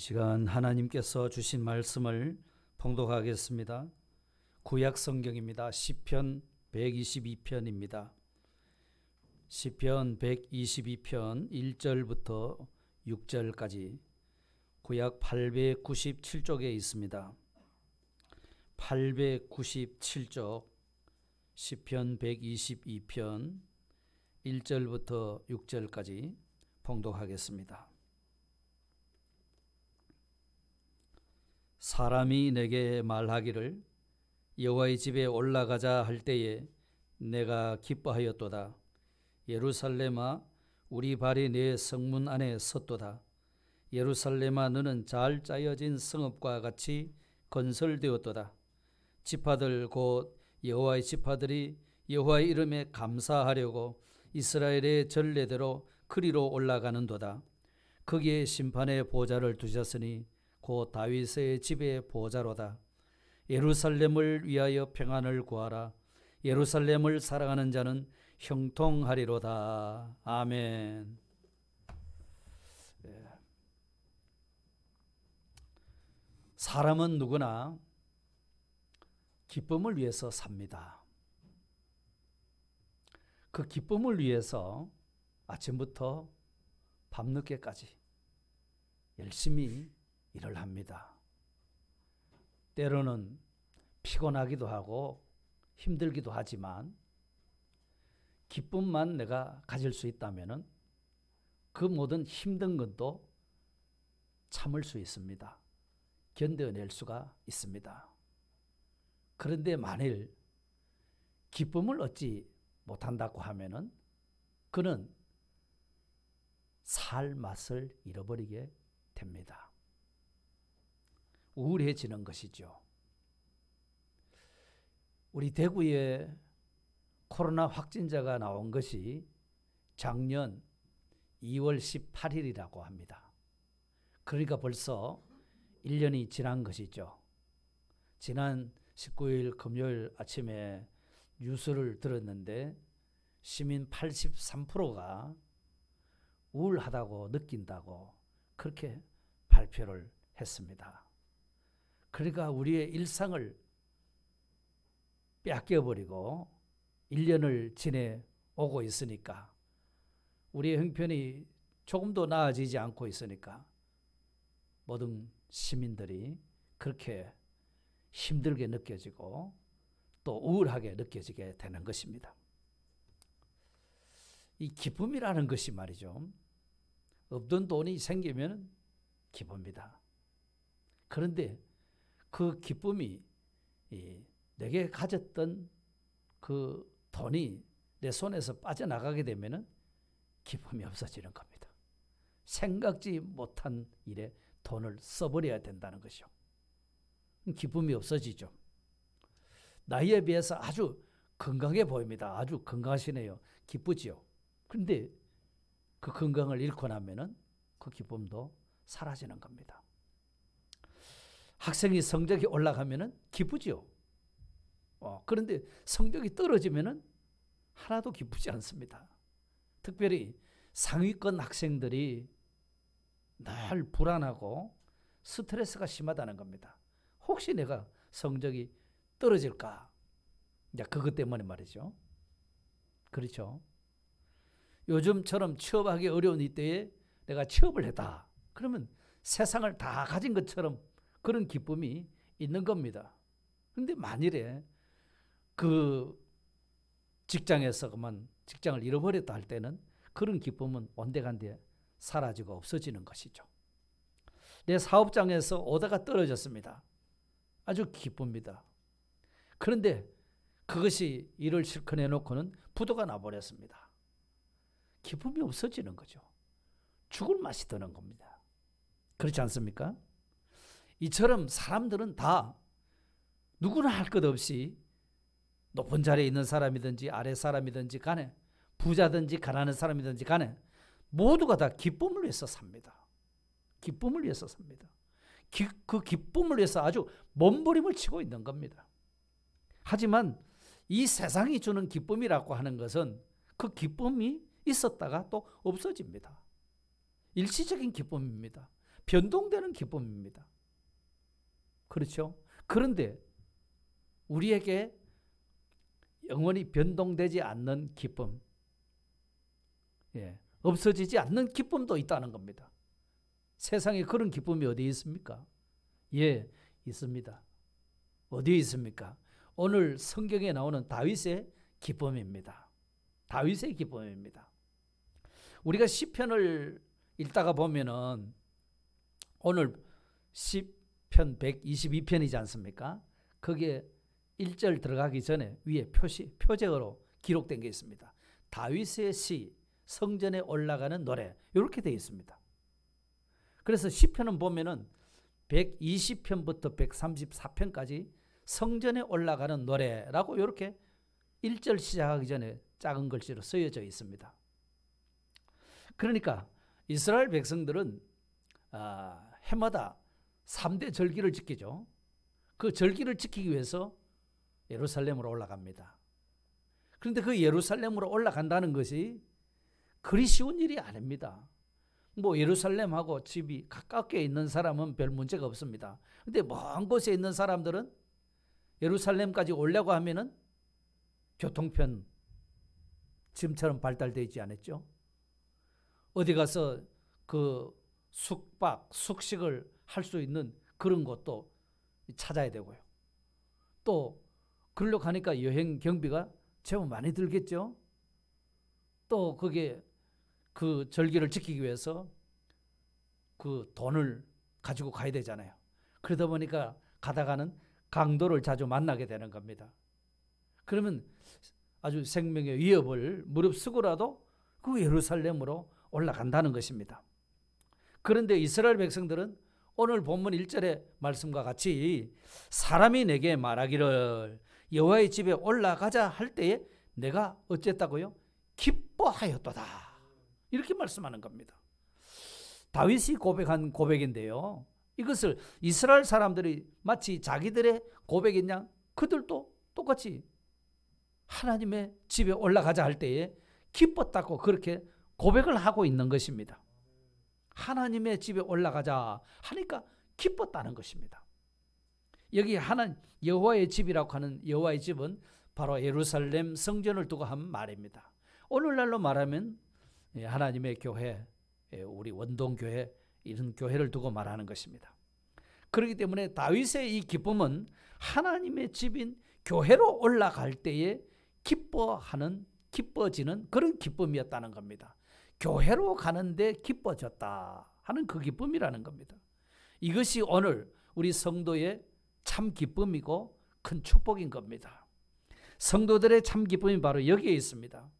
시간 하나님께서 주신 말씀을 봉독하겠습니다. 구약 성경입니다. 시편 122편입니다. 시편 122편 1절부터 6절까지 구약 897쪽에 있습니다. 897쪽 시편 122편 1절부터 6절까지 봉독하겠습니다. 사람이 내게 말하기를 여호와의 집에 올라가자 할 때에 내가 기뻐하였도다. 예루살렘아, 우리 발이 내 성문 안에 섰도다. 예루살렘아, 너는 잘 짜여진 성읍과 같이 건설되었도다. 지파들 곧 여호와의 지파들이 여호와의 이름에 감사하려고 이스라엘의 전례대로 그리로 올라가는도다. 거기에 심판의 보좌를 두셨으니 곧 다윗의 집의 보좌로다. 예루살렘을 위하여 평안을 구하라. 예루살렘을 사랑하는 자는 형통하리로다. 아멘. 사람은 누구나 기쁨을 위해서 삽니다. 그 기쁨을 위해서 아침부터 밤늦게까지 열심히 일을 합니다. 때로는 피곤하기도 하고 힘들기도 하지만 기쁨만 내가 가질 수 있다면 그 모든 힘든 것도 참을 수 있습니다. 견뎌낼 수가 있습니다. 그런데 만일 기쁨을 얻지 못한다고 하면은 그는 살 맛을 잃어버리게 됩니다. 우울해지는 것이죠. 우리 대구에 코로나 확진자가 나온 것이 작년 2월 18일이라고 합니다. 그러니까 벌써 1년이 지난 것이죠. 지난 19일 금요일 아침에 뉴스를 들었는데 시민 83%가 우울하다고 느낀다고 그렇게 발표를 했습니다. 그러니까 우리의 일상을 뺏겨버리고 1년을 지내오고 있으니까 우리의 형편이 조금도 나아지지 않고 있으니까 모든 시민들이 그렇게 힘들게 느껴지고 또 우울하게 느껴지게 되는 것입니다. 이 기쁨이라는 것이 말이죠. 없던 돈이 생기면 기쁩니다. 그런데 그 기쁨이 내게 가졌던 그 돈이 내 손에서 빠져나가게 되면 기쁨이 없어지는 겁니다. 생각지 못한 일에 돈을 써버려야 된다는 것이죠. 기쁨이 없어지죠. 나이에 비해서 아주 건강해 보입니다. 아주 건강하시네요. 기쁘지요. 그런데 그 건강을 잃고 나면은 그 기쁨도 사라지는 겁니다. 학생이 성적이 올라가면은 기쁘죠. 그런데 성적이 떨어지면은 하나도 기쁘지 않습니다. 특별히 상위권 학생들이 늘 불안하고 스트레스가 심하다는 겁니다. 혹시 내가 성적이 떨어질까? 이제 그것 때문에 말이죠. 그렇죠. 요즘처럼 취업하기 어려운 이때에 내가 취업을 했다. 그러면 세상을 다 가진 것처럼 그런 기쁨이 있는 겁니다. 그런데 만일에 그 직장에서 그만 직장을 잃어버렸다 할 때는 그런 기쁨은 온데간데 사라지고 없어지는 것이죠. 내 사업장에서 오다가 떨어졌습니다. 아주 기쁩니다. 그런데 그것이 일을 실컷 해놓고는 부도가 나버렸습니다. 기쁨이 없어지는 거죠. 죽을 맛이 드는 겁니다. 그렇지 않습니까? 이처럼 사람들은 다 누구나 할 것 없이 높은 자리에 있는 사람이든지 아래 사람이든지 간에 부자든지 가난한 사람이든지 간에 모두가 다 기쁨을 위해서 삽니다. 기쁨을 위해서 삽니다. 그 기쁨을 위해서 아주 몸부림을 치고 있는 겁니다. 하지만 이 세상이 주는 기쁨이라고 하는 것은 그 기쁨이 있었다가 또 없어집니다. 일시적인 기쁨입니다. 변동되는 기쁨입니다. 그렇죠? 그런데 우리에게 영원히 변동되지 않는 기쁨, 없어지지 않는 기쁨도 있다는 겁니다. 세상에 그런 기쁨이 어디에 있습니까? 있습니다. 어디에 있습니까? 오늘 성경에 나오는 다윗의 기쁨입니다. 다윗의 기쁨입니다. 우리가 시편을 읽다가 보면은 오늘 시편 122편이지 않습니까? 거기에 1절 들어가기 전에 위에 표제어로 기록된 게 있습니다. 다윗의 시, 성전에 올라가는 노래, 이렇게 되어 있습니다. 그래서 시편은 보면은 120편부터 134편까지 성전에 올라가는 노래라고 이렇게 1절 시작하기 전에 작은 글씨로 쓰여져 있습니다. 그러니까 이스라엘 백성들은 해마다 3대 절기를 지키죠. 그 절기를 지키기 위해서 예루살렘으로 올라갑니다. 그런데 그 예루살렘으로 올라간다는 것이 그리 쉬운 일이 아닙니다. 뭐 예루살렘하고 집이 가깝게 있는 사람은 별 문제가 없습니다. 근데 먼 곳에 있는 사람들은 예루살렘까지 오려고 하면은 교통편 지금처럼 발달되어 있지 않았죠. 어디 가서 그 숙식을 할 수 있는 그런 곳도 찾아야 되고요. 또 그러려고 하니까 여행 경비가 제법 많이 들겠죠. 또 그게 그 절기를 지키기 위해서 그 돈을 가지고 가야 되잖아요. 그러다 보니까 가다가는 강도를 자주 만나게 되는 겁니다. 그러면 아주 생명의 위협을 무릅쓰고라도 그 예루살렘으로 올라간다는 것입니다. 그런데 이스라엘 백성들은 오늘 본문 1절의 말씀과 같이 사람이 내게 말하기를 여호와의 집에 올라가자 할 때에 내가 어쨌다고요? 기뻐하였도다. 이렇게 말씀하는 겁니다. 다윗이 고백한 고백인데요. 이것을 이스라엘 사람들이 마치 자기들의 고백인 양 그들도 똑같이 하나님의 집에 올라가자 할 때에 기뻤다고 그렇게 고백을 하고 있는 것입니다. 하나님의 집에 올라가자 하니까 기뻤다는 것입니다. 여기 여호와의 집이라고 하는 여호와의 집은 바로 예루살렘 성전을 두고 한 말입니다. 오늘날로 말하면 하나님의 교회, 우리 원동교회, 이런 교회를 두고 말하는 것입니다. 그렇기 때문에 다윗의 이 기쁨은 하나님의 집인 교회로 올라갈 때에 기뻐지는 그런 기쁨이었다는 겁니다. 교회로 가는데 기뻐졌다 하는 그 기쁨이라는 겁니다. 이것이 오늘 우리 성도의 참 기쁨이고 큰 축복인 겁니다. 성도들의 참 기쁨이 바로 여기에 있습니다.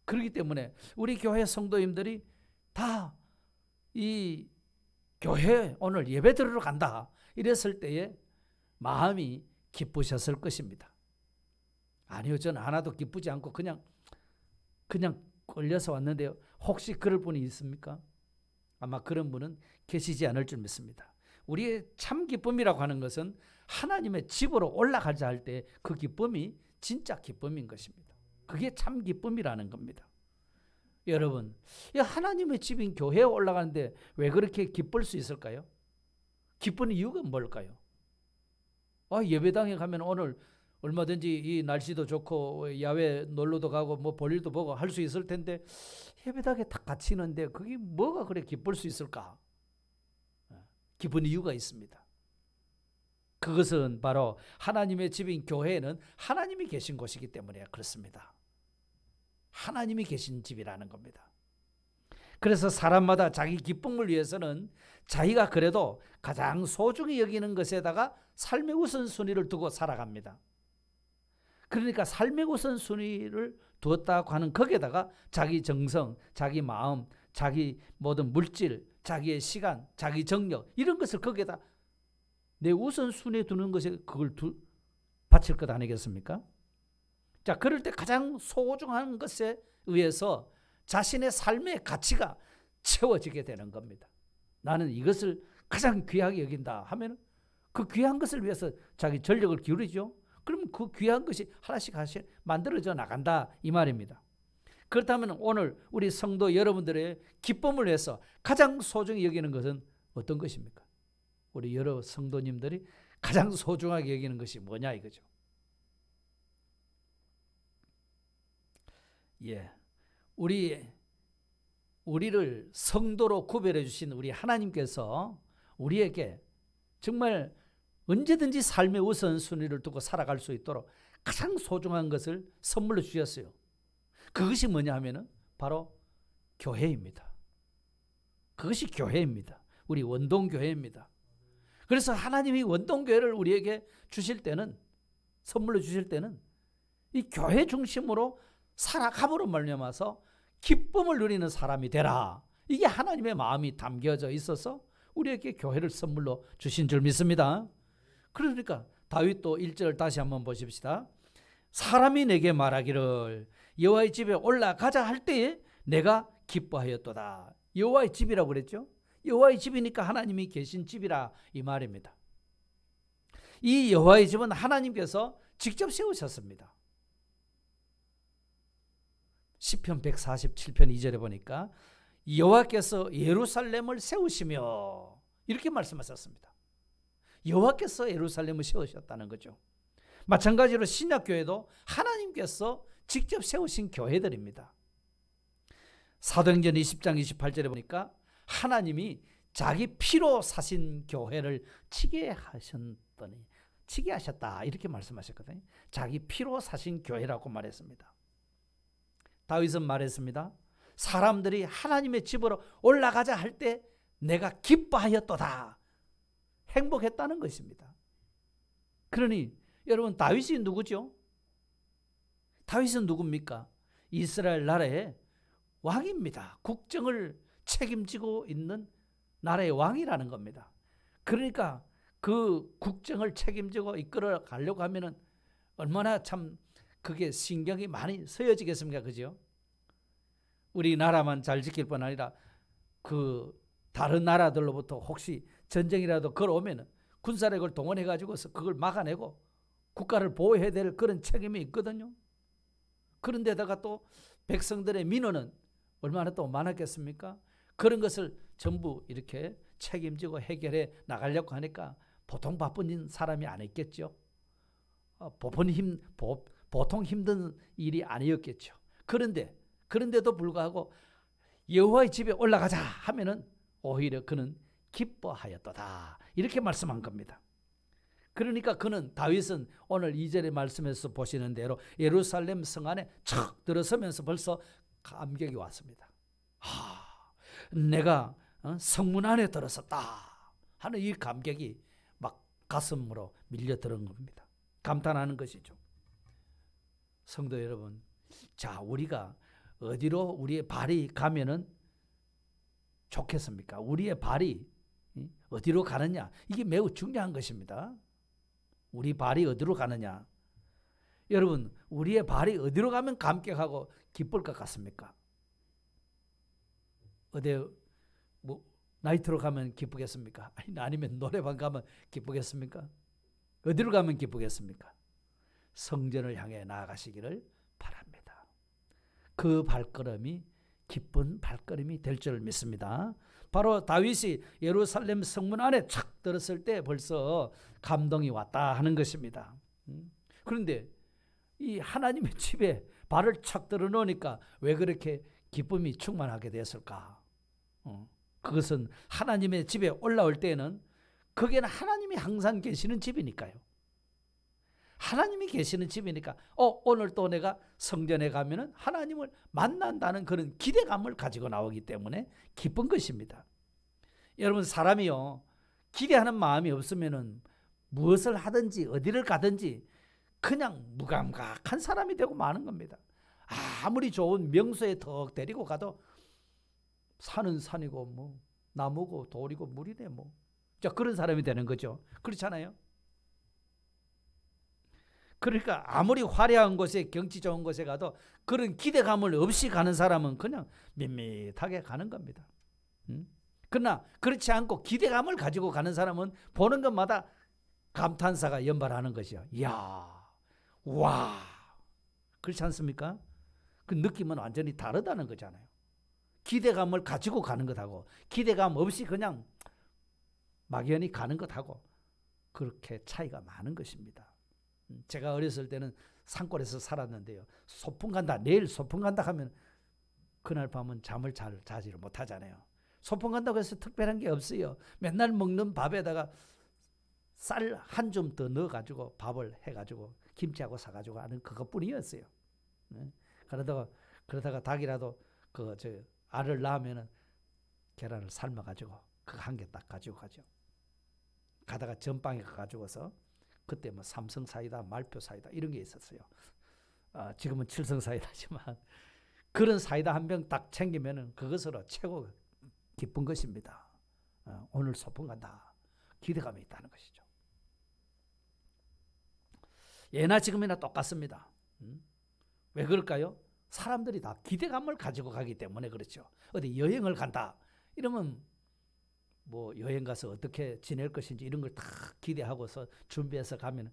그렇기 때문에 우리 교회 성도님들이 다 이 교회 오늘 예배 드리러 간다 이랬을 때에 마음이 기쁘셨을 것입니다. 아니요, 저는 하나도 기쁘지 않고 그냥 걸려서 왔는데요. 혹시 그럴 분이 있습니까? 아마 그런 분은 계시지 않을 줄 믿습니다. 우리의 참 기쁨이라고 하는 것은 하나님의 집으로 올라가자 할 때 그 기쁨이 진짜 기쁨인 것입니다. 그게 참 기쁨이라는 겁니다. 여러분, 하나님의 집인 교회에 올라가는데 왜 그렇게 기쁠 수 있을까요? 기쁜 이유가 뭘까요? 예배당에 가면 오늘 얼마든지 이 날씨도 좋고 야외 놀러도 가고 뭐 볼일도 보고 할 수 있을 텐데 예배당에 딱 갇히는데 그게 뭐가 그래 기쁠 수 있을까? 기쁜 이유가 있습니다. 그것은 바로 하나님의 집인 교회에는 하나님이 계신 곳이기 때문에 그렇습니다. 하나님이 계신 집이라는 겁니다. 그래서 사람마다 자기 기쁨을 위해서는 자기가 그래도 가장 소중히 여기는 것에다가 삶의 우선순위를 두고 살아갑니다. 그러니까 삶의 우선순위를 두었다고 하는 거기에다가 자기 정성, 자기 마음, 자기 모든 물질, 자기의 시간, 자기 정력 이런 것을 거기에다 내 우선순위에 두는 것에 그걸 바칠 것 아니겠습니까? 자, 그럴 때 가장 소중한 것에 의해서 자신의 삶의 가치가 채워지게 되는 겁니다. 나는 이것을 가장 귀하게 여긴다 하면 그 귀한 것을 위해서 자기 전력을 기울이죠. 그러면 그 귀한 것이 하나씩 만들어져 나간다 이 말입니다. 그렇다면 오늘 우리 성도 여러분들의 기쁨을 위해서 가장 소중히 여기는 것은 어떤 것입니까? 우리 여러 성도님들이 가장 소중하게 여기는 것이 뭐냐 이거죠. 예, 우리를 성도로 구별해 주신 우리 하나님께서 우리에게 정말 언제든지 삶의 우선순위를 두고 살아갈 수 있도록 가장 소중한 것을 선물로 주셨어요. 그것이 뭐냐 하면은 바로 교회입니다. 그것이 교회입니다. 우리 원동교회입니다. 그래서 하나님이 원동교회를 우리에게 주실 때는, 선물로 주실 때는 이 교회 중심으로 살아감으로 말미암아서 기쁨을 누리는 사람이 되라. 이게 하나님의 마음이 담겨져 있어서 우리에게 교회를 선물로 주신 줄 믿습니다. 그러니까 다윗도 1절 다시 한번 보십시다. 사람이 내게 말하기를 여호와의 집에 올라가자 할 때에 내가 기뻐하였도다. 여호와의 집이라고 그랬죠. 여호와의 집이니까 하나님이 계신 집이라 이 말입니다. 이 여호와의 집은 하나님께서 직접 세우셨습니다. 시편 147편 2절에 보니까 여호와께서 예루살렘을 세우시며 이렇게 말씀하셨습니다. 여호와께서 예루살렘을 세우셨다는 거죠. 마찬가지로 신약교회도 하나님께서 직접 세우신 교회들입니다. 사도행전 20장 28절에 보니까 하나님이 자기 피로 사신 교회를 치게 하셨다 이렇게 말씀하셨거든요. 자기 피로 사신 교회라고 말했습니다. 다윗은 말했습니다. 사람들이 하나님의 집으로 올라가자 할 때 내가 기뻐하였도다. 행복했다는 것입니다. 그러니 여러분 다윗이 누구죠? 다윗은 누굽니까? 이스라엘 나라의 왕입니다. 국정을 책임지고 있는 나라의 왕이라는 겁니다. 그러니까 그 국정을 책임지고 이끌어 가려고 하면은 얼마나 참 그게 신경이 많이 쓰여지겠습니까? 그죠? 우리나라만 잘 지킬 뿐 아니라 그 다른 나라들로부터 혹시 전쟁이라도 걸어오면 군사력을 동원해 가지고서 그걸 막아내고 국가를 보호해야 될 그런 책임이 있거든요. 그런데다가 또 백성들의 민원은 얼마나 또 많았겠습니까? 그런 것을 전부 이렇게 책임지고 해결해 나가려고 하니까 보통 바쁜 사람이 아니었겠죠. 보통 힘든 일이 아니었겠죠. 그런데도 불구하고 여호와의 집에 올라가자 하면은 오히려 그는 기뻐하였도다. 이렇게 말씀한 겁니다. 그러니까 다윗은 오늘 2절의 말씀에서 보시는 대로 예루살렘 성 안에 척 들어서면서 벌써 감격이 왔습니다. 내가 성문 안에 들어섰다 하는 이 감격이 막 가슴으로 밀려드는 겁니다. 감탄하는 것이죠. 성도 여러분, 자, 우리가 어디로 우리의 발이 가면은 좋겠습니까? 우리의 발이 어디로 가느냐, 이게 매우 중요한 것입니다. 우리 발이 어디로 가느냐. 여러분, 우리의 발이 어디로 가면 감격하고 기쁠 것 같습니까? 어디 나이트로 가면 기쁘겠습니까? 아니면 노래방 가면 기쁘겠습니까? 어디로 가면 기쁘겠습니까? 성전을 향해 나아가시기를 바랍니다. 그 발걸음이 기쁜 발걸음이 될 줄 믿습니다. 바로 다윗이 예루살렘 성문 안에 착 들었을 때 벌써 감동이 왔다 하는 것입니다. 그런데 이 하나님의 집에 발을 착 들어 놓으니까 왜 그렇게 기쁨이 충만하게 됐을까? 그것은 하나님의 집에 올라올 때는 거기에는 하나님이 항상 계시는 집이니까요. 하나님이 계시는 집이니까 오늘 또 내가 성전에 가면은 하나님을 만난다는 그런 기대감을 가지고 나오기 때문에 기쁜 것입니다. 여러분, 사람이요, 기대하는 마음이 없으면은 무엇을 하든지 어디를 가든지 그냥 무감각한 사람이 되고 마는 겁니다. 아무리 좋은 명소에 턱 데리고 가도 산은 산이고 뭐 나무고 돌이고 물이네 뭐. 자, 그런 사람이 되는 거죠. 그렇잖아요. 그러니까 아무리 화려한 곳에, 경치 좋은 곳에 가도 그런 기대감을 없이 가는 사람은 그냥 밋밋하게 가는 겁니다. 그러나 그렇지 않고 기대감을 가지고 가는 사람은 보는 것마다 감탄사가 연발하는 것이요. 이야, 와, 그렇지 않습니까? 그 느낌은 완전히 다르다는 거잖아요. 기대감을 가지고 가는 것하고 기대감 없이 그냥 막연히 가는 것하고 그렇게 차이가 많은 것입니다. 제가 어렸을 때는 산골에서 살았는데요. 소풍 간다, 내일 소풍 간다 하면 그날 밤은 잠을 잘 자지를 못하잖아요. 소풍 간다고 해서 특별한 게 없어요. 맨날 먹는 밥에다가 쌀 한 줌 더 넣어가지고 밥을 해가지고 김치하고 사가지고 하는 그것뿐이었어요. 그러다가 닭이라도 알을 낳으면은 계란을 삶아가지고 그 한 개 딱 가지고 가죠. 가다가 전방에 가가지고서 그때 뭐 삼성 사이다, 말표 사이다 이런 게 있었어요. 지금은 칠성 사이다지만 그런 사이다 한 병 딱 챙기면은 그것으로 최고 기쁜 것입니다. 오늘 소풍 간다. 기대감이 있다는 것이죠. 예나 지금이나 똑같습니다. 왜 그럴까요? 사람들이 다 기대감을 가지고 가기 때문에 그렇죠. 어디 여행을 간다 이러면 뭐 여행 가서 어떻게 지낼 것인지 이런 걸 다 기대하고서 준비해서 가면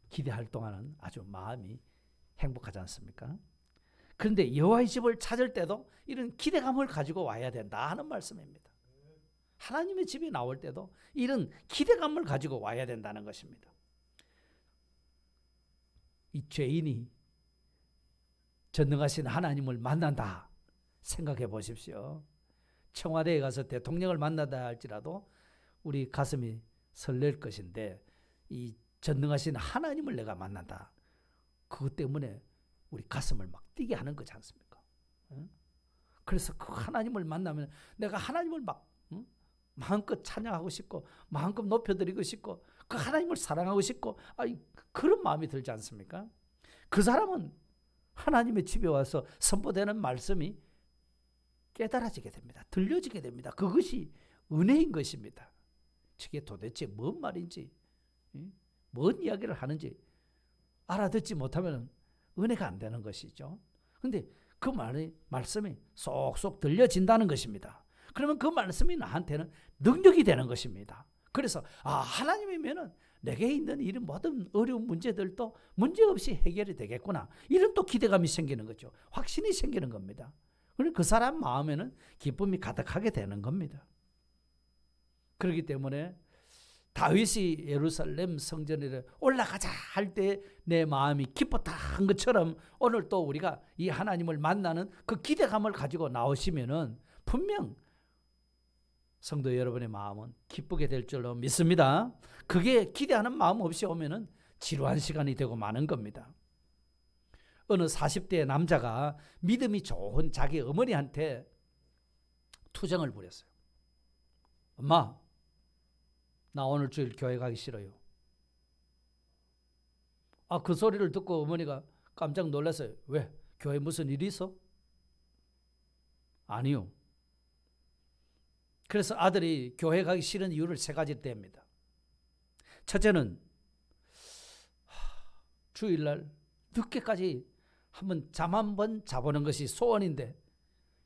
기대할 동안은 아주 마음이 행복하지 않습니까? 그런데 여호와의 집을 찾을 때도 이런 기대감을 가지고 와야 된다 하는 말씀입니다. 하나님의 집에 나올 때도 이런 기대감을 가지고 와야 된다는 것입니다. 이 죄인이 전능하신 하나님을 만난다 생각해 보십시오. 청와대에 가서 대통령을 만나다 할지라도 우리 가슴이 설렐 것인데 이 전능하신 하나님을 내가 만난다. 그것 때문에 우리 가슴을 막 뛰게 하는 거지 않습니까? 그래서 그 하나님을 만나면 내가 하나님을 막 마음껏 찬양하고 싶고 마음껏 높여드리고 싶고 그 하나님을 사랑하고 싶고 그런 마음이 들지 않습니까? 그 사람은 하나님의 집에 와서 선포되는 말씀이 깨달아지게 됩니다. 들려지게 됩니다. 그것이 은혜인 것입니다. 저게 도대체 뭔 말인지 뭔 이야기를 하는지 알아듣지 못하면 은혜가 안 되는 것이죠. 그런데 그 말씀이 쏙쏙 들려진다는 것입니다. 그러면 그 말씀이 나한테는 능력이 되는 것입니다. 그래서 하나님이면은 내게 있는 이런 모든 어려운 문제들도 문제없이 해결이 되겠구나. 이런 또 기대감이 생기는 거죠. 확신이 생기는 겁니다. 그리고 그 사람 마음에는 기쁨이 가득하게 되는 겁니다. 그렇기 때문에 다윗이 예루살렘 성전에 올라가자 할 때 내 마음이 기뻤다 한 것처럼 오늘 또 우리가 이 하나님을 만나는 그 기대감을 가지고 나오시면은 분명 성도 여러분의 마음은 기쁘게 될 줄로 믿습니다. 그게 기대하는 마음 없이 오면은 지루한 시간이 되고 마는 겁니다. 어느 40대 남자가 믿음이 좋은 자기 어머니한테 투정을 부렸어요. 엄마, 나 오늘 주일 교회 가기 싫어요. 그 소리를 듣고 어머니가 깜짝 놀랐어요. 왜? 교회 무슨 일이 있어? 아니요. 그래서 아들이 교회 가기 싫은 이유를 3가지 댑니다. 첫째는 주일날 늦게까지 한번 잠 한번 자보는 것이 소원인데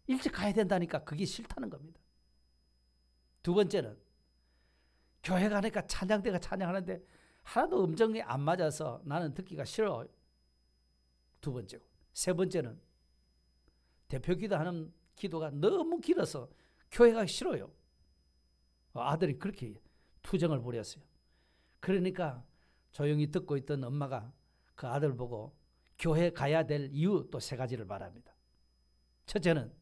일찍 가야 된다니까 그게 싫다는 겁니다. 두 번째는 교회 가니까 찬양대가 찬양하는데 하나도 음정이 안 맞아서 나는 듣기가 싫어. 두 번째고. 세 번째는 대표 기도하는 기도가 너무 길어서 교회 가기 싫어요. 아들이 그렇게 투정을 부렸어요. 그러니까 조용히 듣고 있던 엄마가 그 아들 보고 교회 가야 될 이유 또 3가지를 말합니다. 첫째는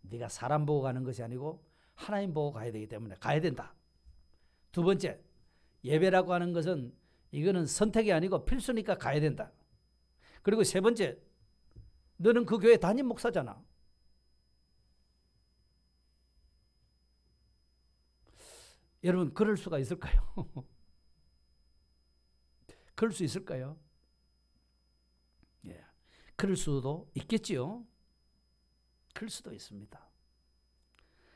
네가 사람 보고 가는 것이 아니고 하나님 보고 가야 되기 때문에 가야 된다. 두 번째, 예배라고 하는 것은 이거는 선택이 아니고 필수니까 가야 된다. 그리고 세 번째, 너는 그 교회 담임 목사잖아. 여러분, 그럴 수가 있을까요? 그럴 수 있을까요? 예, 그럴 수도 있겠지요. 그럴 수도 있습니다.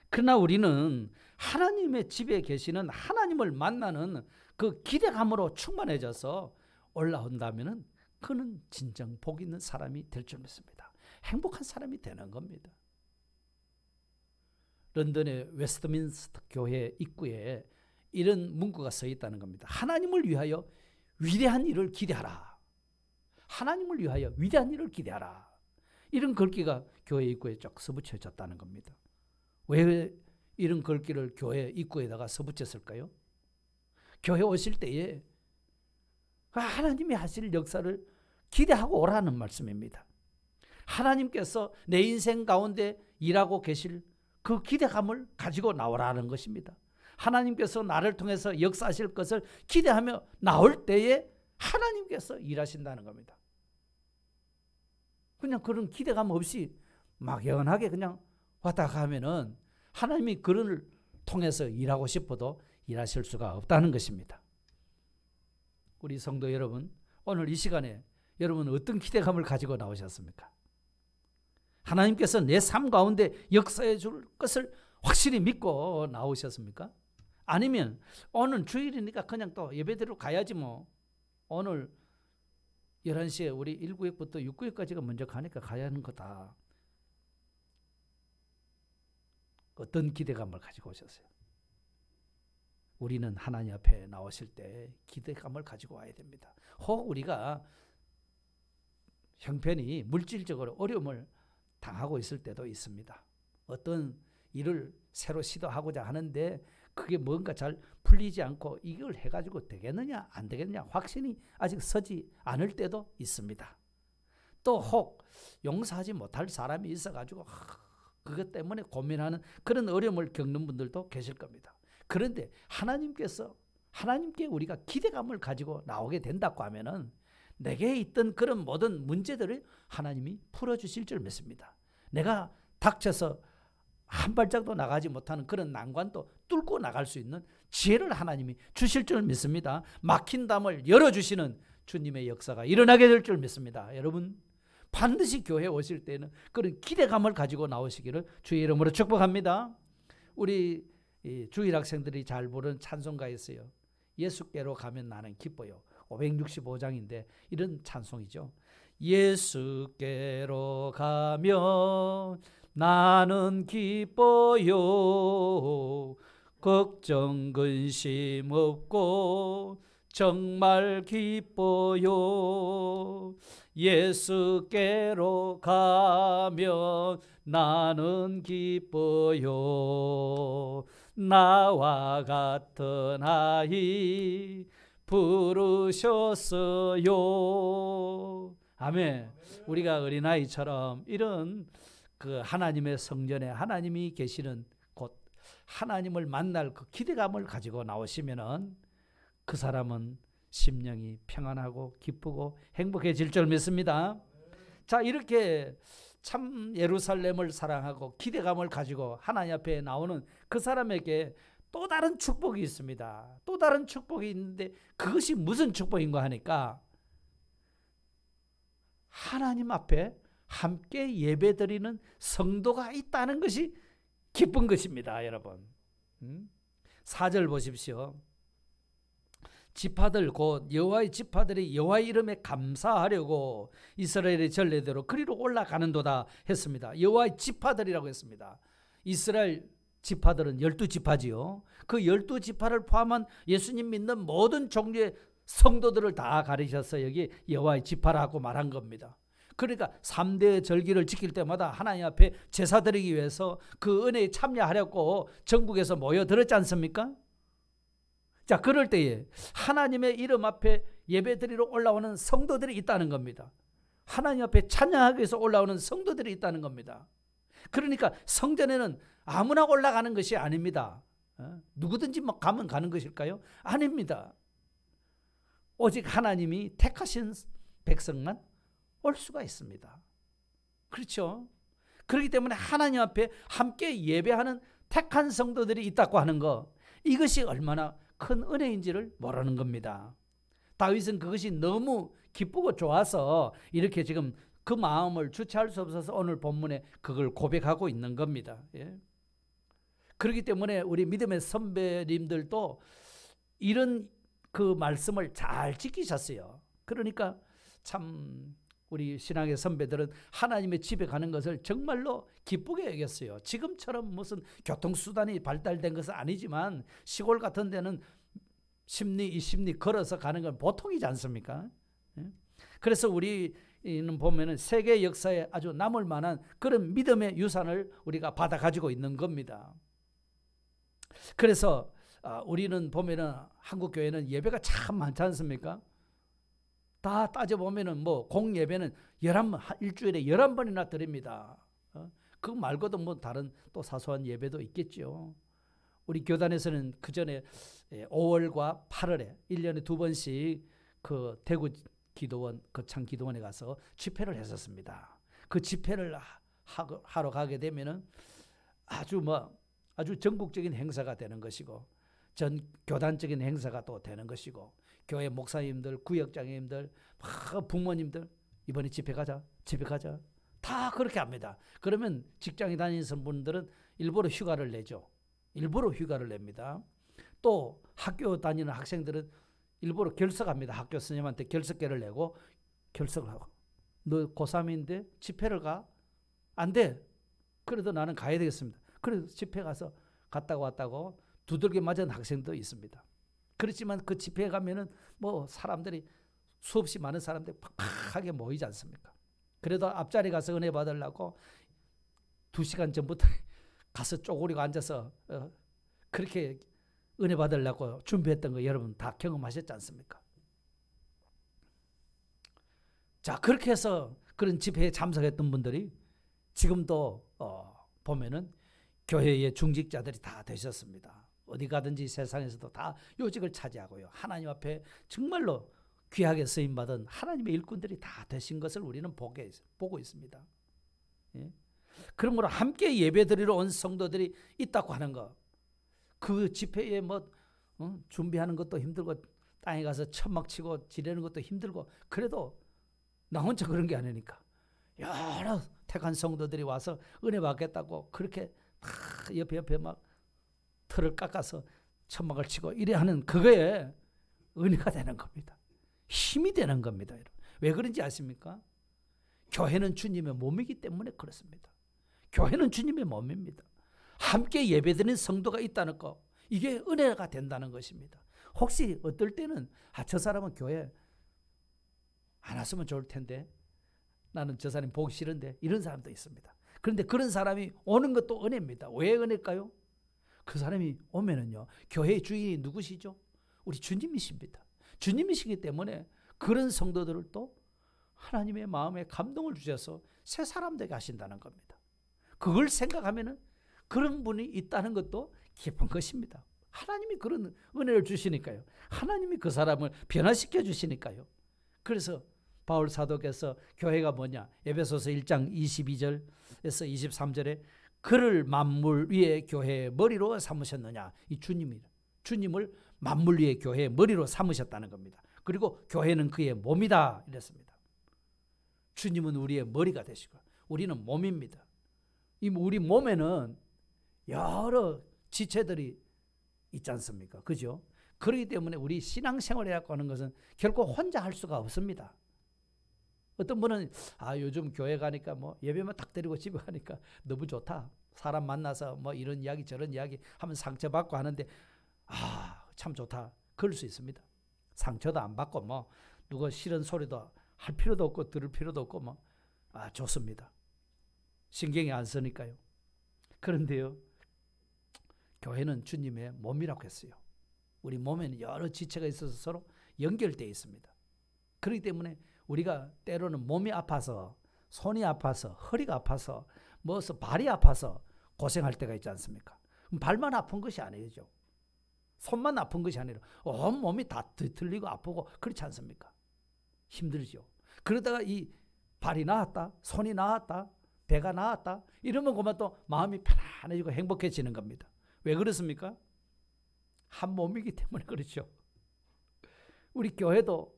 그러나 우리는 하나님의 집에 계시는 하나님을 만나는 그 기대감으로 충만해져서 올라온다면 그는 진정 복 있는 사람이 될 줄 믿습니다. 행복한 사람이 되는 겁니다. 런던의 웨스트민스터 교회 입구에 이런 문구가 써 있다는 겁니다. 하나님을 위하여 위대한 일을 기대하라. 하나님을 위하여 위대한 일을 기대하라. 이런 글귀가 교회 입구에 쭉 서붙여졌다는 겁니다. 왜 이런 글귀를 교회 입구에다가 서붙였을까요? 교회 오실 때에 하나님이 하실 역사를 기대하고 오라는 말씀입니다. 하나님께서 내 인생 가운데 일하고 계실 그 기대감을 가지고 나오라는 것입니다. 하나님께서 나를 통해서 역사하실 것을 기대하며 나올 때에 하나님께서 일하신다는 겁니다. 그냥 그런 기대감 없이 막연하게 그냥 왔다 가면은 하나님이 그를 통해서 일하고 싶어도 일하실 수가 없다는 것입니다. 우리 성도 여러분, 오늘 이 시간에 여러분 어떤 기대감을 가지고 나오셨습니까? 하나님께서 내 삶 가운데 역사해 줄 것을 확실히 믿고 나오셨습니까? 아니면 오늘 주일이니까 그냥 또 예배대로 가야지 뭐, 오늘 11시에 우리 1구역부터 6구역까지가 먼저 가니까 가야 하는 거다. 어떤 기대감을 가지고 오셨어요? 우리는 하나님 앞에 나오실 때 기대감을 가지고 와야 됩니다. 혹 우리가 형편이 물질적으로 어려움을 당하고 있을 때도 있습니다. 어떤 일을 새로 시도하고자 하는데 그게 뭔가 잘 풀리지 않고 이걸 해가지고 되겠느냐 안 되겠느냐 확신이 아직 서지 않을 때도 있습니다. 또 혹 용서하지 못할 사람이 있어가지고 그것 때문에 고민하는 그런 어려움을 겪는 분들도 계실 겁니다. 그런데 하나님께 우리가 기대감을 가지고 나오게 된다고 하면은 내게 있던 그런 모든 문제들을 하나님이 풀어주실 줄 믿습니다. 내가 닥쳐서 한 발짝도 나가지 못하는 그런 난관도 뚫고 나갈 수 있는 지혜를 하나님이 주실 줄 믿습니다. 막힌 담을 열어주시는 주님의 역사가 일어나게 될 줄 믿습니다. 여러분 반드시 교회 오실 때는 그런 기대감을 가지고 나오시기를 주의 이름으로 축복합니다. 우리 주일 학생들이 잘 부르는 찬송가 있어요. 예수께로 가면 나는 기뻐요. 565장인데 이런 찬송이죠. 예수께로 가면 나는 기뻐요. 걱정 근심 없고 정말 기뻐요. 예수께로 가면 나는 기뻐요. 나와 같은 아이 부르셨어요. 아멘. 우리가 어린아이처럼 이런 그 하나님의 성전에 하나님이 계시는 곳, 하나님을 만날 그 기대감을 가지고 나오시면은 그 사람은 심령이 평안하고 기쁘고 행복해질 줄 믿습니다. 자, 이렇게 참 예루살렘을 사랑하고 기대감을 가지고 하나님 앞에 나오는 그 사람에게 또 다른 축복이 있습니다. 또 다른 축복이 있는데 그것이 무슨 축복인가 하니까 하나님 앞에 함께 예배드리는 성도가 있다는 것이 기쁜 것입니다, 여러분. 4절 보십시오. 지파들 곧 여호와의 지파들이 여호와의 이름에 감사하려고 이스라엘의 전례대로 그리로 올라가는도다 했습니다. 여호와의 지파들이라고 했습니다. 이스라엘 지파들은 12지파지요. 그 12지파를 포함한 예수님 믿는 모든 종류의 성도들을 다 가리셔서 여기 여호와의 지파라고 말한 겁니다. 그러니까 3대 절기를 지킬 때마다 하나님 앞에 제사 드리기 위해서 그 은혜에 참여하려고 전국에서 모여들었지 않습니까? 자, 그럴 때에 하나님의 이름 앞에 예배드리러 올라오는 성도들이 있다는 겁니다. 하나님 앞에 찬양하기 위해서 올라오는 성도들이 있다는 겁니다. 그러니까 성전에는 아무나 올라가는 것이 아닙니다. 누구든지 막 가면 가는 것일까요? 아닙니다. 오직 하나님이 택하신 백성만 올 수가 있습니다. 그렇죠? 그렇기 때문에 하나님 앞에 함께 예배하는 택한 성도들이 있다고 하는 거, 이것이 얼마나 큰 은혜인지를 모르는 겁니다. 다윗은 그것이 너무 기쁘고 좋아서 이렇게 지금 그 마음을 주체할 수 없어서 오늘 본문에 그걸 고백하고 있는 겁니다. 예. 그렇기 때문에 우리 믿음의 선배님들도 이런 그 말씀을 잘 지키셨어요. 그러니까 참 우리 신앙의 선배들은 하나님의 집에 가는 것을 정말로 기쁘게 여겼어요. 지금처럼 무슨 교통수단이 발달된 것은 아니지만 시골 같은 데는 10리, 20리 걸어서 가는 건 보통이지 않습니까? 그래서 우리 이는 보면은 세계 역사에 아주 남을 만한 그런 믿음의 유산을 우리가 받아 가지고 있는 겁니다. 그래서 우리는 보면은 한국 교회는 예배가 참 많지 않습니까? 다 따져보면은 뭐 공예배는 11번, 일주일에 11번이나 드립니다. 그 말고도 뭐 다른 또 사소한 예배도 있겠죠. 우리 교단에서는 그 전에 5월과 8월에 1년에 2번씩 그 대구 기도원, 거창 기도원에 가서 집회를 했었습니다. 그 집회를 하러 가게 되면은 아주 전국적인 행사가 되는 것이고, 전 교단적인 행사가 또 되는 것이고, 교회 목사님들, 구역장님들, 부모님들 이번에 집회 가자, 집회 가자, 다 그렇게 합니다. 그러면 직장에 다니는 분들은 일부러 휴가를 내죠. 일부러 휴가를 냅니다. 또 학교 다니는 학생들은 일부러 결석합니다. 학교 선생님한테 결석계를 내고 결석을 하고, 너 고3인데 집회를 가? 안 돼. 그래도 나는 가야 되겠습니다. 그래서 집회 가서 갔다고 왔다고 두들겨 맞은 학생도 있습니다. 그렇지만 그 집회에 가면은 뭐 사람들이 수없이 많은 사람들이 팍팍하게 모이지 않습니까? 그래도 앞자리 가서 은혜 받으려고 2시간 전부터 가서 쪼그리고 앉아서 그렇게 은혜 받으려고 준비했던 거 여러분 다 경험하셨지 않습니까? 자, 그렇게 해서 그런 집회에 참석했던 분들이 지금도 보면은 교회의 중직자들이 다 되셨습니다. 어디 가든지 세상에서도 다 요직을 차지하고요. 하나님 앞에 정말로 귀하게 쓰임받은 하나님의 일꾼들이 다 되신 것을 우리는 보고 있습니다. 예? 그러므로 함께 예배드리러 온 성도들이 있다고 하는 것, 그 집회에 준비하는 것도 힘들고 땅에 가서 천막 치고 지내는 것도 힘들고, 그래도 나 혼자 그런 게 아니니까 여러 택한 성도들이 와서 은혜 받겠다고 그렇게 옆에 막 틀을 깎아서 천막을 치고 이래 하는 그거에 은혜가 되는 겁니다. 힘이 되는 겁니다. 여러분. 왜 그런지 아십니까? 교회는 주님의 몸이기 때문에 그렇습니다. 교회는 주님의 몸입니다. 함께 예배드리는 성도가 있다는 거, 이게 은혜가 된다는 것입니다. 혹시 어떨 때는 저 사람은 교회 안 왔으면 좋을 텐데, 나는 저 사람 보기 싫은데, 이런 사람도 있습니다. 그런데 그런 사람이 오는 것도 은혜입니다. 왜 은혜일까요? 그 사람이 오면은요, 교회의 주인이 누구시죠? 우리 주님이십니다. 주님이시기 때문에 그런 성도들을 또 하나님의 마음에 감동을 주셔서 새 사람 되게 하신다는 겁니다. 그걸 생각하면은 그런 분이 있다는 것도 기쁜 것입니다. 하나님이 그런 은혜를 주시니까요. 하나님이 그 사람을 변화시켜 주시니까요. 그래서 바울 사도께서 교회가 뭐냐? 에베소서 1장 22절에서 23절에 그를 만물 위에 교회의 머리로 삼으셨느냐? 이 주님을 만물 위에 교회의 머리로 삼으셨다는 겁니다. 그리고 교회는 그의 몸이다 이랬습니다. 주님은 우리의 머리가 되시고 우리는 몸입니다. 이 우리 몸에는 여러 지체들이 있지 않습니까? 그죠? 그렇기 때문에 우리 신앙생활이라고 하는 것은 결코 혼자 할 수가 없습니다. 어떤 분은 요즘 교회 가니까 예배만 딱 드리고 집에 가니까 너무 좋다. 사람 만나서 이런 이야기 저런 이야기 하면 상처받고 하는데 참 좋다. 그럴 수 있습니다. 상처도 안 받고 누가 싫은 소리도 할 필요도 없고 들을 필요도 없고 좋습니다. 신경이 안 쓰니까요. 그런데요, 교회는 주님의 몸이라고 했어요. 우리 몸에는 여러 지체가 있어서 서로 연결되어 있습니다. 그렇기 때문에 우리가 때로는 몸이 아파서, 손이 아파서, 허리가 아파서, 발이 아파서 고생할 때가 있지 않습니까? 발만 아픈 것이 아니죠. 손만 아픈 것이 아니라 온 몸이 다 뒤틀리고 아프고 그렇지 않습니까? 힘들죠. 그러다가 이 발이 나았다, 손이 나았다, 배가 나았다 이러면 그만 또 마음이 편안해지고 행복해지는 겁니다. 왜 그렇습니까? 한 몸이기 때문에 그렇죠. 우리 교회도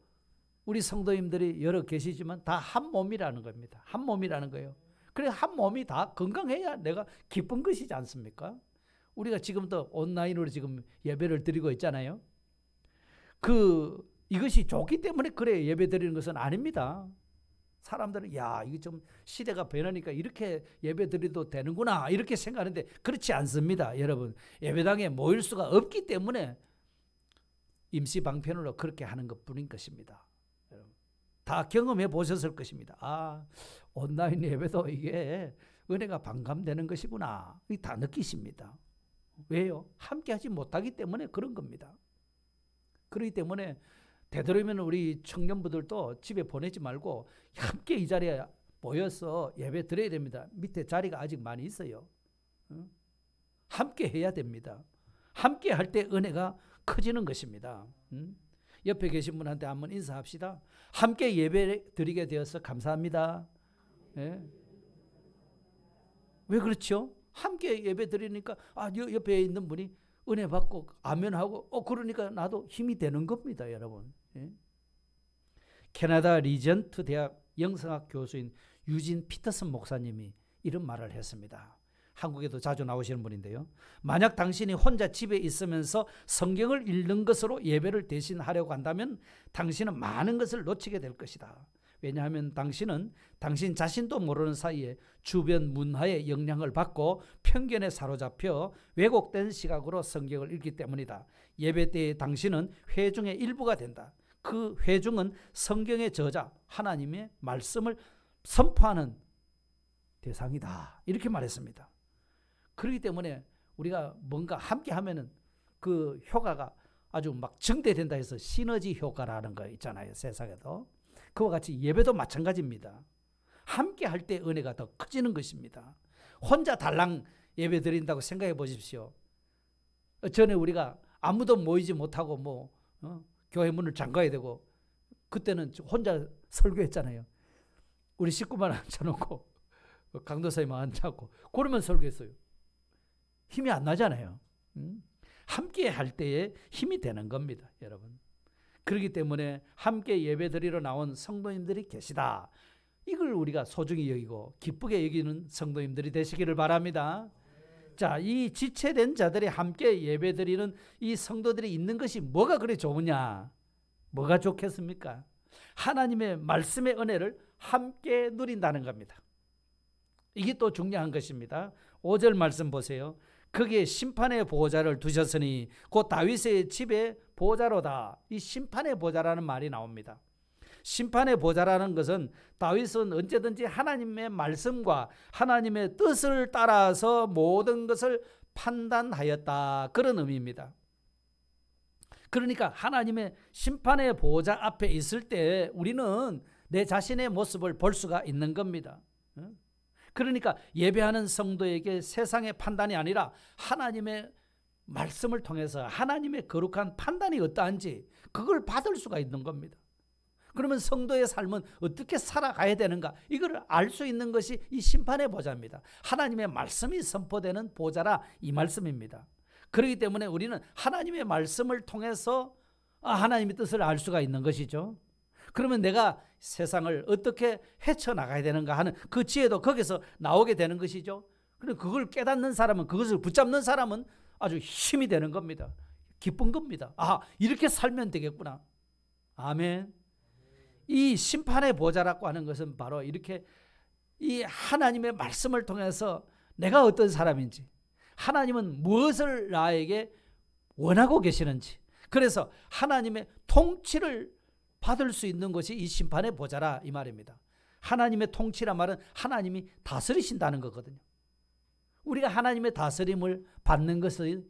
우리 성도님들이 여러 계시지만 다 한 몸이라는 겁니다. 한 몸이라는 거예요. 그래 한 몸이 다 건강해야 내가 기쁜 것이지 않습니까? 우리가 지금도 온라인으로 지금 예배를 드리고 있잖아요. 이것이 좋기 때문에 그래 예배 드리는 것은 아닙니다. 사람들은 이게 좀 시대가 변하니까 이렇게 예배 드려도 되는구나 이렇게 생각하는데 그렇지 않습니다. 여러분, 예배당에 모일 수가 없기 때문에 임시 방편으로 그렇게 하는 것뿐인 것입니다. 다 경험해 보셨을 것입니다. 아, 온라인 예배도 이게 은혜가 반감되는 것이구나. 다 느끼십니다. 왜요? 함께 하지 못하기 때문에 그런 겁니다. 그렇기 때문에 되도록이면 우리 청년부들도 집에 보내지 말고 함께 이 자리에 모여서 예배 드려야 됩니다. 밑에 자리가 아직 많이 있어요. 함께 해야 됩니다. 함께 할 때 은혜가 커지는 것입니다. 옆에 계신 분한테 한번 인사합시다. 함께 예배 드리게 되어서 감사합니다. 예. 왜 그렇죠? 함께 예배 드리니까 옆에 있는 분이 은혜 받고 아멘하고 그러니까 나도 힘이 되는 겁니다, 여러분. 예? 캐나다 리전트 대학 영성학 교수인 유진 피터슨 목사님이 이런 말을 했습니다. 한국에도 자주 나오시는 분인데요. 만약 당신이 혼자 집에 있으면서 성경을 읽는 것으로 예배를 대신하려고 한다면 당신은 많은 것을 놓치게 될 것이다. 왜냐하면 당신은 당신 자신도 모르는 사이에 주변 문화의 영향을 받고 편견에 사로잡혀 왜곡된 시각으로 성경을 읽기 때문이다. 예배 때의 당신은 회중의 일부가 된다. 그 회중은 성경의 저자 하나님의 말씀을 선포하는 대상이다. 이렇게 말했습니다. 그렇기 때문에 우리가 뭔가 함께 하면은 그 효과가 아주 막 증대된다 해서 시너지 효과라는 거 있잖아요. 세상에도. 그와 같이 예배도 마찬가지입니다. 함께 할 때 은혜가 더 커지는 것입니다. 혼자 달랑 예배 드린다고 생각해 보십시오. 전에 우리가 아무도 모이지 못하고 교회 문을 잠가야 되고 그때는 혼자 설교했잖아요. 우리 식구만 앉혀놓고 강도사님만 앉혀놓고 그러면 설교했어요. 힘이 안 나잖아요. 함께 할 때에 힘이 되는 겁니다, 여러분. 그렇기 때문에 함께 예배드리러 나온 성도님들이 계시다. 이걸 우리가 소중히 여기고 기쁘게 여기는 성도님들이 되시기를 바랍니다. 자, 이 지체된 자들이 함께 예배드리는 이 성도들이 있는 것이 뭐가 그리 좋으냐? 뭐가 좋겠습니까? 하나님의 말씀의 은혜를 함께 누린다는 겁니다. 이게 또 중요한 것입니다. 5절 말씀 보세요. 거기에 심판의 보호자를 두셨으니 곧 다윗의 집의 보호자로다. 이 심판의 보호자라는 말이 나옵니다. 심판의 보호자라는 것은 다윗은 언제든지 하나님의 말씀과 하나님의 뜻을 따라서 모든 것을 판단하였다. 그런 의미입니다. 그러니까 하나님의 심판의 보호자 앞에 있을 때 우리는 내 자신의 모습을 볼 수가 있는 겁니다. 그러니까 예배하는 성도에게 세상의 판단이 아니라 하나님의 말씀을 통해서 하나님의 거룩한 판단이 어떠한지 그걸 받을 수가 있는 겁니다. 그러면 성도의 삶은 어떻게 살아가야 되는가, 이걸 알 수 있는 것이 이 심판의 보좌입니다. 하나님의 말씀이 선포되는 보좌라 이 말씀입니다. 그렇기 때문에 우리는 하나님의 말씀을 통해서 하나님의 뜻을 알 수가 있는 것이죠. 그러면 내가 세상을 어떻게 헤쳐나가야 되는가 하는 그 지혜도 거기서 나오게 되는 것이죠. 그리고 그걸 깨닫는 사람은, 그것을 붙잡는 사람은 아주 힘이 되는 겁니다. 기쁜 겁니다. 이렇게 살면 되겠구나. 아멘. 이 심판의 보좌라고 하는 것은 바로 이렇게 이 하나님의 말씀을 통해서 내가 어떤 사람인지, 하나님은 무엇을 나에게 원하고 계시는지, 그래서 하나님의 통치를 받을 수 있는 것이 이 심판의 보좌라 이 말입니다. 하나님의 통치란 말은 하나님이 다스리신다는 거거든요. 우리가 하나님의 다스림을 받는 것이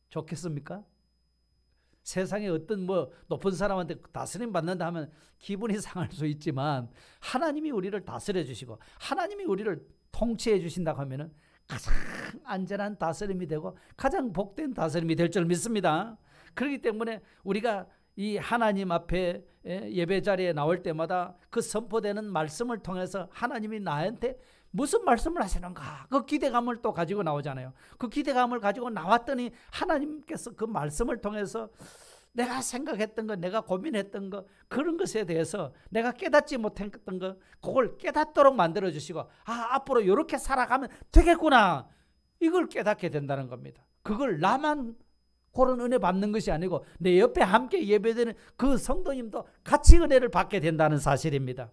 좋겠습니까? 세상에 어떤 높은 사람한테 다스림 받는다 하면 기분이 상할 수 있지만 하나님이 우리를 다스려 주시고 하나님이 우리를 통치해 주신다고 하면은 가장 안전한 다스림이 되고 가장 복된 다스림이 될 줄 믿습니다. 그렇기 때문에 우리가 이 하나님 앞에 예배 자리에 나올 때마다 그 선포되는 말씀을 통해서 하나님이 나한테 무슨 말씀을 하시는가, 그 기대감을 또 가지고 나오잖아요. 그 기대감을 가지고 나왔더니 하나님께서 그 말씀을 통해서 내가 생각했던 것, 내가 고민했던 것, 그런 것에 대해서 내가 깨닫지 못했던 것, 그걸 깨닫도록 만들어주시고 앞으로 이렇게 살아가면 되겠구나, 이걸 깨닫게 된다는 겁니다. 그걸 나만 그런 은혜 받는 것이 아니고 내 옆에 함께 예배드리는 그 성도님도 같이 은혜를 받게 된다는 사실입니다.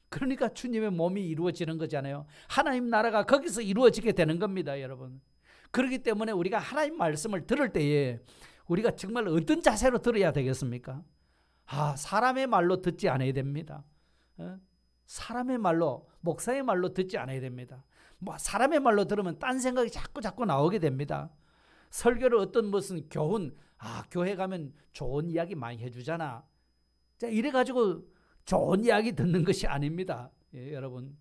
그러니까 주님의 몸이 이루어지는 거잖아요. 하나님 나라가 거기서 이루어지게 되는 겁니다, 여러분. 그렇기 때문에 우리가 하나님 말씀을 들을 때에 우리가 정말 어떤 자세로 들어야 되겠습니까? 사람의 말로 듣지 않아야 됩니다. 사람의 말로, 목사의 말로 듣지 않아야 됩니다. 사람의 말로 들으면 딴 생각이 자꾸 나오게 됩니다. 설교를 어떤 무슨 교훈, 교회 가면 좋은 이야기 많이 해주잖아. 자, 이래가지고 좋은 이야기 듣는 것이 아닙니다. 여러분.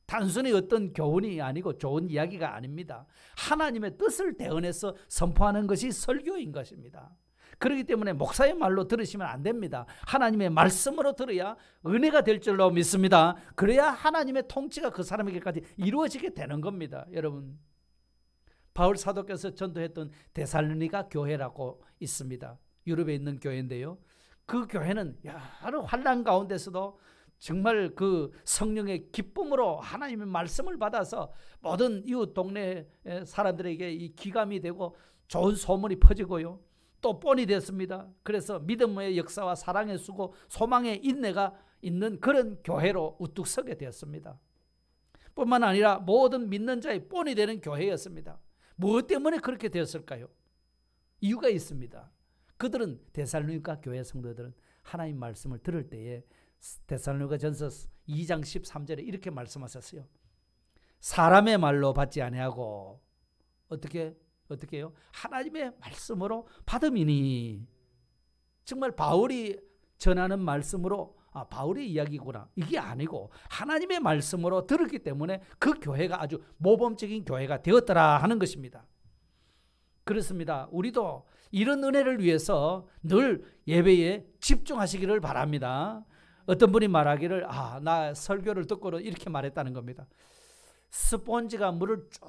단순히 어떤 교훈이 아니고 좋은 이야기가 아닙니다. 하나님의 뜻을 대언해서 선포하는 것이 설교인 것입니다. 그렇기 때문에 목사의 말로 들으시면 안 됩니다. 하나님의 말씀으로 들어야 은혜가 될 줄로 믿습니다. 그래야 하나님의 통치가 그 사람에게까지 이루어지게 되는 겁니다. 여러분, 바울 사도께서 전도했던 데살로니가 교회라고 있습니다. 유럽에 있는 교회인데요. 그 교회는 여러 환난 가운데서도 정말 그 성령의 기쁨으로 하나님의 말씀을 받아서 모든 이웃 동네 사람들에게 이 기감이 되고 좋은 소문이 퍼지고요. 또 본이 됐습니다. 그래서 믿음의 역사와 사랑의 수고, 소망의 인내가 있는 그런 교회로 우뚝 서게 되었습니다. 뿐만 아니라 모든 믿는 자의 본이 되는 교회였습니다. 무엇 때문에 그렇게 되었을까요? 이유가 있습니다. 그들은 데살로니가 교회 성도들은 하나님 말씀을 들을 때에 데살로니가전서 2장 13절에 이렇게 말씀하셨어요. 사람의 말로 받지 아니하고 어떻게 해요? 하나님의 말씀으로 받음이니. 정말 바울이 전하는 말씀으로 바울의 이야기구나, 이게 아니고 하나님의 말씀으로 들었기 때문에 그 교회가 아주 모범적인 교회가 되었더라 하는 것입니다. 그렇습니다. 우리도 이런 은혜를 위해서 늘 예배에 집중하시기를 바랍니다. 어떤 분이 말하기를 나 설교를 듣고는 이렇게 말했다는 겁니다. 스폰지가 물을 쭉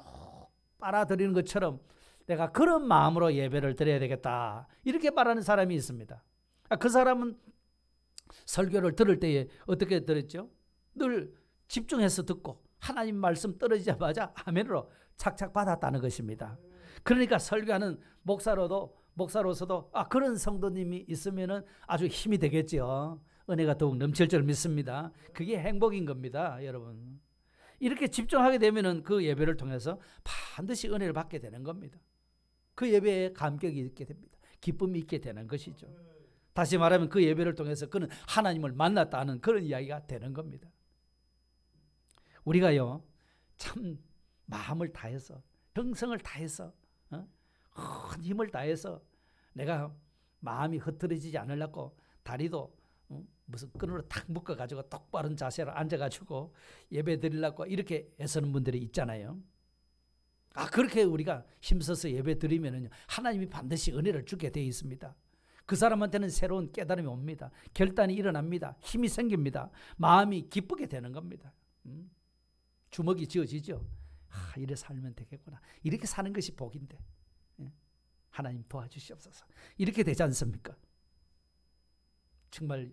빨아들이는 것처럼 내가 그런 마음으로 예배를 드려야 되겠다, 이렇게 말하는 사람이 있습니다. 그 사람은 설교를 들을 때에 어떻게 들었죠? 늘 집중해서 듣고 하나님 말씀 떨어지자마자 아멘으로 착착 받았다는 것입니다. 그러니까 설교하는 목사로서도 그런 성도님이 있으면 아주 힘이 되겠죠. 은혜가 더욱 넘칠 줄 믿습니다. 그게 행복인 겁니다, 여러분. 이렇게 집중하게 되면 그 예배를 통해서 반드시 은혜를 받게 되는 겁니다. 그 예배에 감격이 있게 됩니다. 기쁨이 있게 되는 것이죠. 다시 말하면 그 예배를 통해서 그는 하나님을 만났다는 그런 이야기가 되는 겁니다. 우리가요, 참 마음을 다해서, 정성을 다해서, 큰 힘을 다해서 내가 마음이 흐트러지지 않으려고 다리도 무슨 끈으로 탁 묶어가지고 똑바른 자세로 앉아가지고 예배 드리려고 이렇게 애쓰는 분들이 있잖아요. 그렇게 우리가 힘써서 예배 드리면은 하나님이 반드시 은혜를 주게 되어 있습니다. 그 사람한테는 새로운 깨달음이 옵니다. 결단이 일어납니다. 힘이 생깁니다. 마음이 기쁘게 되는 겁니다. 주먹이 쥐어지죠. 이래 살면 되겠구나. 이렇게 사는 것이 복인데 하나님 도와주시옵소서. 이렇게 되지 않습니까? 정말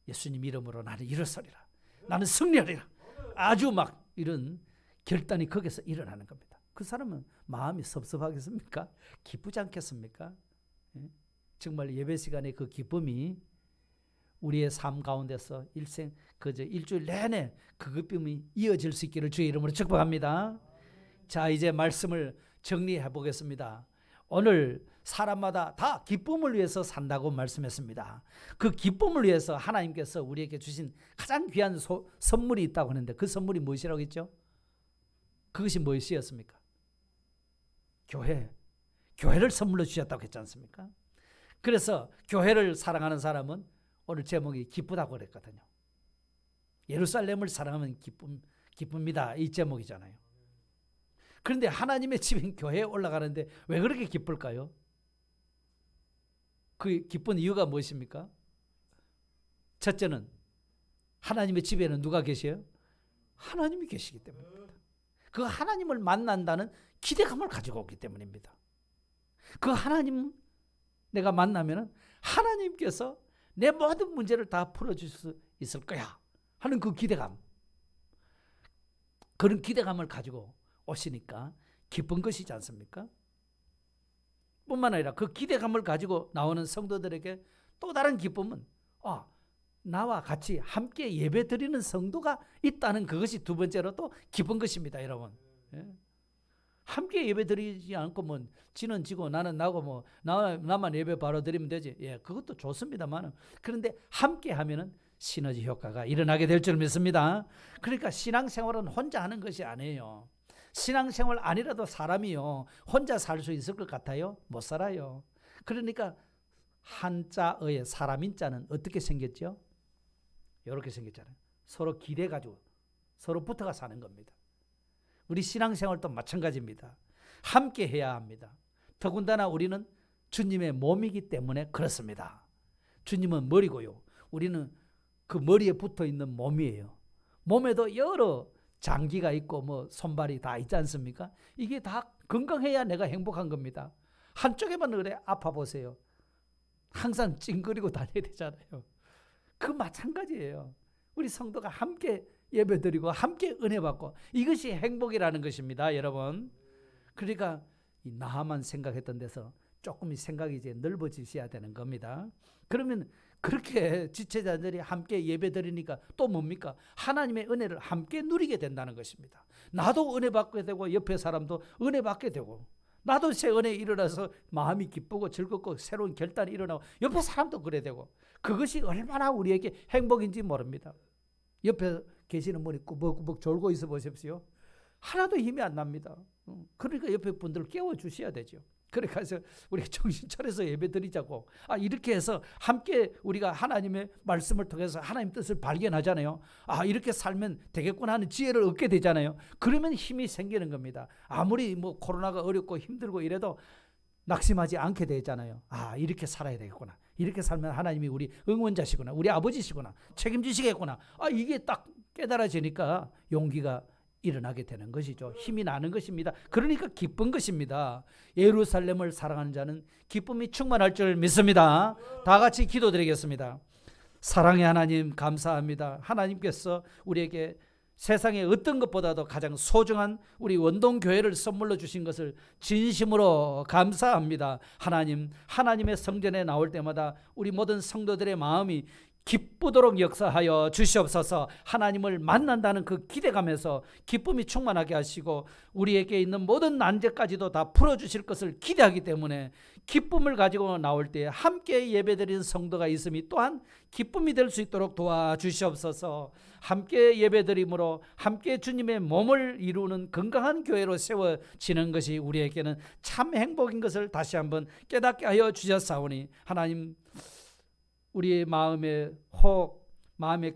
예수님 이름으로 나는 일어서리라, 나는 승리하리라, 아주 막 이런 결단이 거기서 일어나는 겁니다. 그 사람은 마음이 섭섭하겠습니까? 기쁘지 않겠습니까? 정말 예배 시간의 그 기쁨이 우리의 삶 가운데서 일주일 내내 그 기쁨이 이어질 수 있기를 주의 이름으로 축복합니다. 자, 이제 말씀을 정리해 보겠습니다. 오늘 사람마다 다 기쁨을 위해서 산다고 말씀했습니다. 그 기쁨을 위해서 하나님께서 우리에게 주신 가장 귀한 선물이 있다고 하는데 그 선물이 무엇이라고 했죠? 그것이 무엇이었습니까? 교회를 선물로 주셨다고 했지 않습니까? 그래서 교회를 사랑하는 사람은 오늘 제목이 기쁘다고 그랬거든요. 예루살렘을 사랑하면 기쁩니다, 이 제목이잖아요. 그런데 하나님의 집인 교회에 올라가는데 왜 그렇게 기쁠까요? 그 기쁜 이유가 무엇입니까? 첫째는 하나님의 집에는 누가 계셔요? 하나님이 계시기 때문입니다. 그 하나님을 만난다는 기대감을 가지고 오기 때문입니다. 그 하나님 내가 만나면 하나님께서 내 모든 문제를 다 풀어줄 수 있을 거야 하는 그 기대감, 그런 기대감을 가지고 오시니까 기쁜 것이지 않습니까? 뿐만 아니라 그 기대감을 가지고 나오는 성도들에게 또 다른 기쁨은 나와 같이 함께 예배 드리는 성도가 있다는 그것이 두 번째로 또 기쁜 것입니다, 여러분. 함께 예배 드리지 않고 뭐 지는 지고 나는 나고 뭐 나만 예배 바로 드리면 되지. 예, 그것도 좋습니다만 그런데 함께 하면은 시너지 효과가 일어나게 될 줄 믿습니다. 그러니까 신앙생활은 혼자 하는 것이 아니에요. 신앙생활 아니라도 사람이요 혼자 살 수 있을 것 같아요? 못 살아요. 그러니까 한자의 사람인 자는 어떻게 생겼죠? 이렇게 생겼잖아요. 서로 기대가지고 서로 붙어가 사는 겁니다. 우리 신앙생활도 마찬가지입니다. 함께 해야 합니다. 더군다나 우리는 주님의 몸이기 때문에 그렇습니다. 주님은 머리고요. 우리는 그 머리에 붙어있는 몸이에요. 몸에도 여러 장기가 있고 뭐 손발이 다 있지 않습니까? 이게 다 건강해야 내가 행복한 겁니다. 한쪽에만 그래 아파 보세요. 항상 찡그리고 다녀야 되잖아요. 그 마찬가지예요. 우리 성도가 함께 예배드리고 함께 은혜 받고 이것이 행복이라는 것입니다, 여러분. 그러니까 이 나만 생각했던 데서 조금 생각이 이제 넓어지셔야 되는 겁니다. 그러면 그렇게 지체자들이 함께 예배드리니까 또 뭡니까? 하나님의 은혜를 함께 누리게 된다는 것입니다. 나도 은혜 받게 되고 옆에 사람도 은혜 받게 되고 나도 새 은혜에 일어나서 마음이 기쁘고 즐겁고 새로운 결단이 일어나고 옆에 사람도 그래 되고 그것이 얼마나 우리에게 행복인지 모릅니다. 옆에 계시는 분이 꾸벅꾸벅 졸고 있어 보십시오. 하나도 힘이 안 납니다. 그러니까 옆에 분들을 깨워주셔야 되죠. 그래서 우리가 정신 차려서 예배 드리자고 이렇게 해서 함께 우리가 하나님의 말씀을 통해서 하나님 뜻을 발견하잖아요. 이렇게 살면 되겠구나 하는 지혜를 얻게 되잖아요. 그러면 힘이 생기는 겁니다. 아무리 뭐 코로나가 어렵고 힘들고 이래도 낙심하지 않게 되잖아요. 이렇게 살아야 되겠구나. 이렇게 살면 하나님이 우리 응원자시구나. 우리 아버지시구나. 책임지시겠구나. 이게 딱 깨달아지니까 용기가 일어나게 되는 것이죠. 힘이 나는 것입니다. 그러니까 기쁜 것입니다. 예루살렘을 사랑하는 자는 기쁨이 충만할 줄 믿습니다. 다 같이 기도드리겠습니다. 사랑의 하나님 감사합니다. 하나님께서 우리에게 세상의 어떤 것보다도 가장 소중한 우리 원동교회를 선물로 주신 것을 진심으로 감사합니다. 하나님의 성전에 나올 때마다 우리 모든 성도들의 마음이 기쁘도록 역사하여 주시옵소서. 하나님을 만난다는 그 기대감에서 기쁨이 충만하게 하시고 우리에게 있는 모든 난제까지도 다 풀어주실 것을 기대하기 때문에 기쁨을 가지고 나올 때 함께 예배드리는 성도가 있음이 또한 기쁨이 될 수 있도록 도와주시옵소서. 함께 예배드림으로 함께 주님의 몸을 이루는 건강한 교회로 세워지는 것이 우리에게는 참 행복인 것을 다시 한번 깨닫게 하여 주셨사오니 하나님 우리의 마음에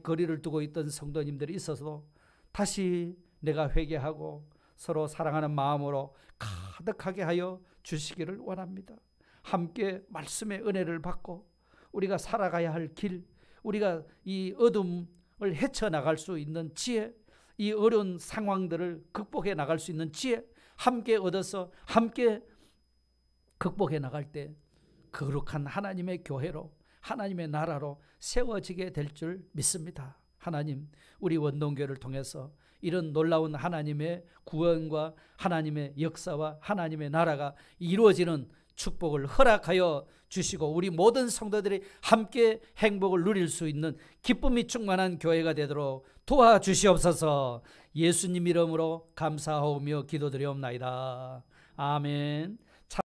거리를 두고 있던 성도님들이 있어서 다시 내가 회개하고 서로 사랑하는 마음으로 가득하게 하여 주시기를 원합니다. 함께 말씀의 은혜를 받고 우리가 살아가야 할 길, 우리가 이 어둠을 헤쳐나갈 수 있는 지혜, 이 어려운 상황들을 극복해 나갈 수 있는 지혜 함께 얻어서 함께 극복해 나갈 때 거룩한 하나님의 교회로 하나님의 나라로 세워지게 될 줄 믿습니다. 하나님, 우리 원동교회를 통해서 이런 놀라운 하나님의 구원과 하나님의 역사와 하나님의 나라가 이루어지는 축복을 허락하여 주시고 우리 모든 성도들이 함께 행복을 누릴 수 있는 기쁨이 충만한 교회가 되도록 도와주시옵소서. 예수님 이름으로 감사하오며 기도드리옵나이다. 아멘.